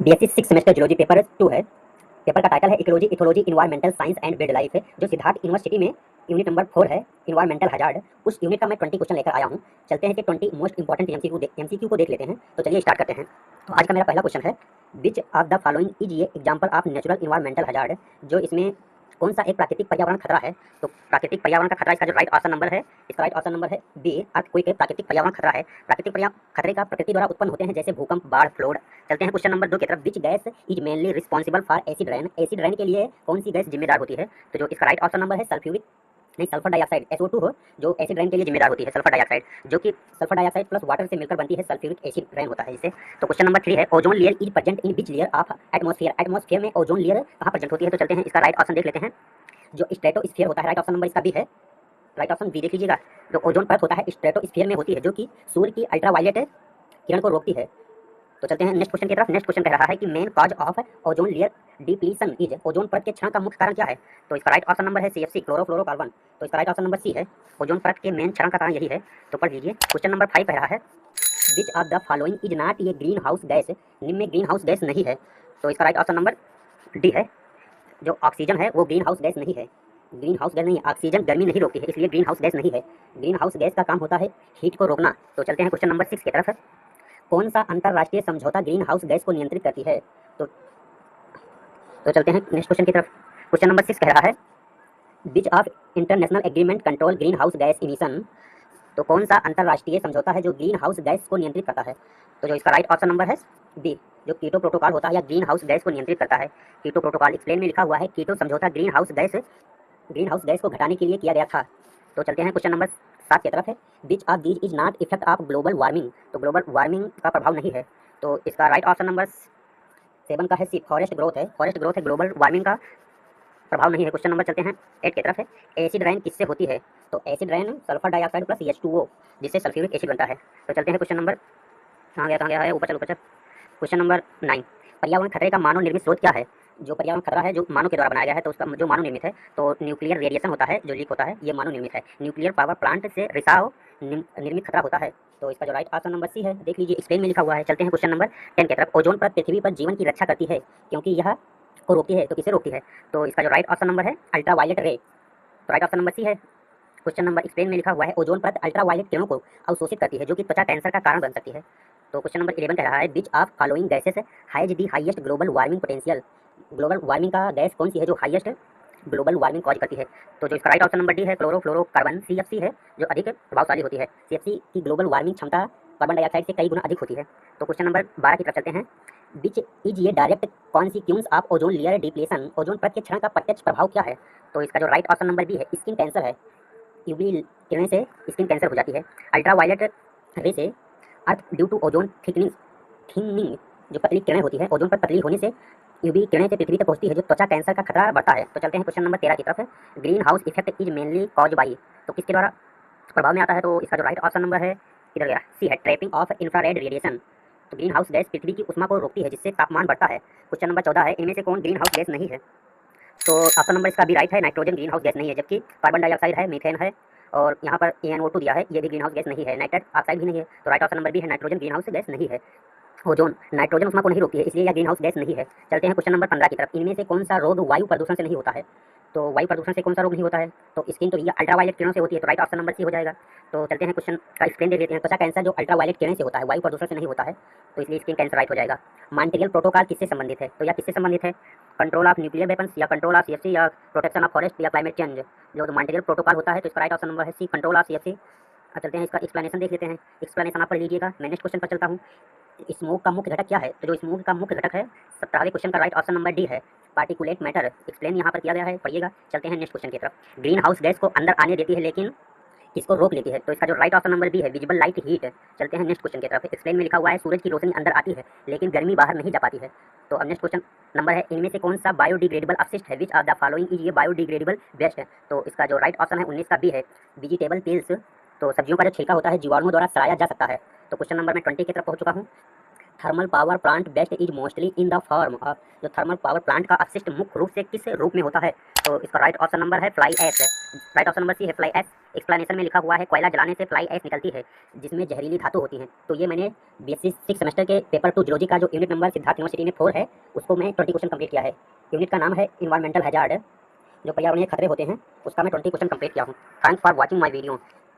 BSc 6 semester geology paper 2 है। Paper का title है ecology ethology environmental science and build life, जो Siddharth university में यूनिट नंबर 4 है, इन्वायरमेंटल हजार्ड। उस यूनिट का मैं 20 क्वेश्चन लेकर आया हूँ। चलते हैं कि 20 मोस्ट इंपॉर्टेंट एमसीक्यू को देख लेते हैं। तो चलिए स्टार्ट करते हैं। तो आज का मेरा पहला क्वेश्चन है, which of the following is ये example of natural environmental hazard, जो इसमें कौन सा एक प्राकृतिक पर्यावरण खतरा है। तो प्राकृतिक पर्यावरण का खतरा, इसका जो राइट ऑप्शन नंबर है, इसका राइट ऑप्शन नंबर है बी, अर्थक्वेक। प्राकृतिक पर्यावरण खतरा है। प्राकृतिक खतरे का प्रकृति द्वारा उत्पन्न होते हैं, जैसे भूकंप, बाढ़, फ्लड। चलते हैं क्वेश्चन नंबर 2 की तरफ। Which gas is mainly responsible for acid rain, acid rain के लिए कौन सी गैस जिम्मेदार होती है। तो जो इसका राइट ऑप्शन नंबर है सल्फ्यूरिक, नहीं सल्फर डाइऑक्साइड, SO2 हो, जो एसिड रेन के लिए जिम्मेदार होती है, सल्फर डाइऑक्साइड, जो कि सल्फर डाइऑक्साइड प्लस वाटर से मिलकर बनती है, सल्फ्यूरिक एसिड रेन होता है इससे। तो क्वेश्चन नंबर 3 है, ozone layer is present in which layer of atmosphere, atmosphere में ओजोन लेयर कहाँ प्रेजेंट होती है। तो चलते हैं इसका राइट ऑप्शन देख लेते हैं। जो स्ट्रेटोस्फीयर होता है, राइट ऑप्शन नंबर इसका बी है, राइट ऑप्शन बी देख लीजिएगा। जो ओजोन परत होता है स्ट्रेटोस्फीयर में होती है, जो कि सूर्य की अल्ट्रावायलेट किरण को रोकती है। तो चलते हैं नेक्स्ट क्वेश्चन की तरफ। नेक्स्ट क्वेश्चन कह रहा है कि main cause of ozone layer depletion is, ozone परत के क्षरण का मुख्य कारण क्या है। तो इसका राइट ऑप्शन नंबर है CFC, क्लोरोफ्लोरोकार्बन। तो इसका राइट ऑप्शन नंबर सी है, ओजोन परत के मेन क्षरण का कारण यही है। तो पढ़ लीजिए। क्वेश्चन नंबर 5 कह रहा है, which of the following is not ये ग्रीन हाउस गैस, निम्न में ग्रीन हाउस गैस नहीं है। तो इसका राइट ऑप्शन नंबर डी है, जो ऑक्सीजन है वो ग्रीन हाउस गैस नहीं है। ग्रीन हाउस गैस नहीं है, ऑक्सीजन गर्मी नहीं रोकती है, इसलिए ग्रीन हाउस गैस नहीं है। ग्रीन हाउस गैस का काम होता है हीट को रोकना। तो चलते हैं क्वेश्चन नंबर 6 की तरफ। कौन सा अंतरराष्ट्रीय समझौता ग्रीन हाउस गैस को नियंत्रित करती है। तो चलते हैं नेक्स्ट क्वेश्चन की तरफ। क्वेश्चन नंबर 6 कह रहा है, which of international agreement control green house gas emission. तो कौन सा अंतरराष्ट्रीय समझौता है जो ग्रीन हाउस गैस को नियंत्रित करता है। तो जो इसका राइट ऑप्शन नंबर है बी, जो कीटो प्रोटोकॉल होता है या ग्रीन हाउस गैस को नियंत्रित करता है। कीटो प्रोटोकॉल एक्सप्लेन में लिखा हुआ है, कीटो समझौता ग्रीन हाउस गैस को घटाने के लिए किया गया था। तो चलते हैं क्वेश्चन नंबर 7 की तरफ है, which of these is not effect of global warming. तो ग्लोबल वार्मिंग का प्रभाव नहीं है। तो इसका राइट ऑप्शन नंबर 7 का है सी, फॉरेस्ट ग्रोथ है। फॉरेस्ट ग्रोथ है, ग्लोबल वार्मिंग का प्रभाव नहीं है। क्वेश्चन नंबर चलते हैं 8 की तरफ है, एसिड रेन किससे होती है। तो acid rain sulphur dioxide plus H2O, जिससे सल्फ्यूरिक एसिड बनता है। तो चलते हैं क्वेश्चन नंबर, कहाँ गया है, ऊपर चल। क्वेश्चन नंबर 9, पर्यावरण खतरे का मानव निर्मित स्रोत क्या है। जो पर्यावरण खतरा है जो मानव के द्वारा बनाया गया है, तो उसका जो मानव निर्मित है, तो न्यूक्लियर रेडिएशन होता है, जो लीक होता है, ये मानव निर्मित है। न्यूक्लियर पावर प्लांट से रिसाव निर्मित खतरा होता है। तो इसका जो राइट ऑप्शन नंबर सी है, देख लीजिए एक्सप्लेन में लिखा हुआ है। चलते हैं क्वेश्चन नंबर 10 की तरफ। ओजोन परत पृथ्वी पर जीवन की रक्षा करती है, क्योंकि यह को रोकती है। तो किसे रोकती है। तो इसका जो राइट ऑप्शन नंबर है अल्ट्रावायलेट रे। तो राइट ऑप्शन नंबर सी है। क्वेश्चन नंबर एक्सप्लेन में लिखा हुआ है, ओजोन परत अल्ट्रावायलेट किरणों को अवशोषित करती है, जो कि त्वचा कैंसर का कारण बन सकती है। तो क्वेश्चन नंबर 11 कह रहा है, which of following gases has the highest global warming potential. Global warming का गैस कौन सी है जो हाईएस्ट ग्लोबल वार्मिंग कॉज करती है। तो जो इसका राइट ऑप्शन नंबर डी है, क्लोरोफ्लोरोकार्बन, CFC है, जो अधिक प्रभावशाली होती है। CFC की ग्लोबल वार्मिंग क्षमता कार्बन डाइऑक्साइड से कई गुना अधिक होती है। तो क्वेश्चन नंबर 12 की तरफ चलते हैं, विच इज ये direct consequence of ozone layer depletion, ozone परत के क्षरण का प्रत्यक्ष प्रभाव क्या है। तो इसका जो राइट ऑप्शन नंबर बी है, स्किन कैंसर है। यूवी किरणें से स्किन कैंसर हो जाती है। अल्ट्रावायलेट रे से earth due to ozone thickening, जो पतली किरणें होती है, ओजोन पर पतली होने से यूवी किरणें से पृथ्वी तक पहुंचती है, जो त्वचा कैंसर का खतरा बढ़ता है। तो चलते हैं क्वेश्चन नंबर 13 की तरफ। Green house effect is mainly cause by, तो किसके द्वारा प्रभाव में आता है। तो इसका जो राइट ऑप्शन नंबर है किधर गया, सी है, ट्रैपिंग ऑफ इंफ्रारेड रेडिएशन। तो ग्रीन हाउस गैस पृथ्वी की उष्मा को रोकती है, जिससे तापमान बढ़ता है। क्वेश्चन नंबर 14 है, इनमें से कौन ग्रीन हाउस गैस नहीं है। तो ऑप्शन नंबर इसका भी राइट है, नाइट्रोजन ग्रीन हाउस गैस नहीं है, जबकि कार्बन डाइऑक्साइड है, मीथेन है, और यहाँ पर ANO2 दिया है, ये भी ग्रीन हाउस गैस नहीं है। नाइट्रस ऑक्साइड भी नहीं है। तो राइट ऑप्शन नंबर भी है, नाइट्रोजन ग्रीन हाउस गैस नहीं है। ओजोन नाइट्रोजन उष्मा को नहीं रोकती है, इसलिए यह ग्रीन हाउस गैस नहीं है। चलते हैं क्वेश्चन नंबर 15 की तरफ। इनमें से कौन सा रोग वायु प्रदूषण से नहीं होता है। तो वायु प्रदूषण से कौन सा रोग नहीं होता है। तो स्किन तो ये अल्ट्रावायलेट किरणों से होती है, तो राइट ऑप्शन नंबर सी हो जाएगा। तो चलते हैं क्वेश्चन का एक्सप्लेन देख लेते हैं। त्वचा कैंसर जो अल्ट्रावायलेट किरण से होता है, वायु प्रदूषण से नहीं होता है, तो इसलिए स्किन कैंसर राइट हो जाएगा। मॉन्ट्रियल प्रोटोकॉल किससे संबंधित है। तो यह किससे संबंधित है, कंट्रोल ऑफ न्यूक्लियर वेपन्स, या कंट्रोल ऑफ CFC, या प्रोटेक्शन ऑफ फॉरेस्ट, या क्लाइमेट चेंज। जो मॉन्ट्रियल प्रोटोकॉल होता है, तो इसका राइट ऑप्शन नंबर है सी, कंट्रोल ऑफ CFC। चलते हैं इसका एक्सप्लेनेशन देख लेते हैं। एक्सप्लेनेशन आप पढ़ लीजिएगा। मैं नेक्स्ट क्वेश्चन पर चलता हूँ। स्मोक का मुख्य घटक क्या है। तो जो स्मोक का मुख्य घटक है, 17वें क्वेश्चन का राइट ऑप्शन नंबर डी है, पार्टिकुलेट मैटर। एक्सप्लेन यहाँ पर किया गया है, पढ़िएगा। चलते हैं नेक्स्ट क्वेश्चन की तरफ। ग्रीन हाउस गैस को अंदर आने देती है, लेकिन इसको रोक लेती है। तो इसका जो राइट ऑप्शन नंबर बी है, विजिबल लाइट हीट। चलते हैं नेक्स्ट क्वेश्चन की तरफ। एक्सप्लेन में लिखा हुआ है, सूरज की रोशनी अंदर आती है, लेकिन गर्मी बाहर नहीं जा पाती है। तो अब नेक्स्ट क्वेश्चन नंबर है, इनमें से कौन सा बायोडिग्रेडेबल अपशिष्ट है। Which of the following is ये बायोडिग्रेडेबल वेस्ट है। तो इसका जो राइट ऑप्शन है 19 का बी है, वेजिटेबल पील्स। तो सब्जियों का जो छिलका होता है, जीवाणुओं द्वारा सड़ाया जा सकता है। तो क्वेश्चन नंबर मैं 20 की तरफ पहुंच चुका हूँ। Thermal power plant best is mostly in the form of, जो थर्मल पावर प्लांट का अपशिष्ट मुख्य रूप से किस रूप में होता है? तो इसका राइट ऑप्शन नंबर है fly ash. Right option number C है फ्लाई ऐश। एक्सप्लेनेशन में लिखा हुआ है कोयला जलाने से फ्लाई ऐश निकलती है जिसमें जहरीली धातु होती हैं। तो ये मैंने बीएससी 6 सेमेस्टर के पेपर 2 जियोलॉजी का जो यूनिट नंबर सिद्धार्थ यूनिवर्सिटी में 4 है उसको मैं 20 क्वेश्चन कंप्लीट किया है। यूनिट का नाम है इन्वायरमेंटल हैजार्ड, जो पर्यावरणीय खतरे होते हैं, उसका मैं 20 क्वेश्चन कंप्लीट किया हूँ। Thanks for watching my video.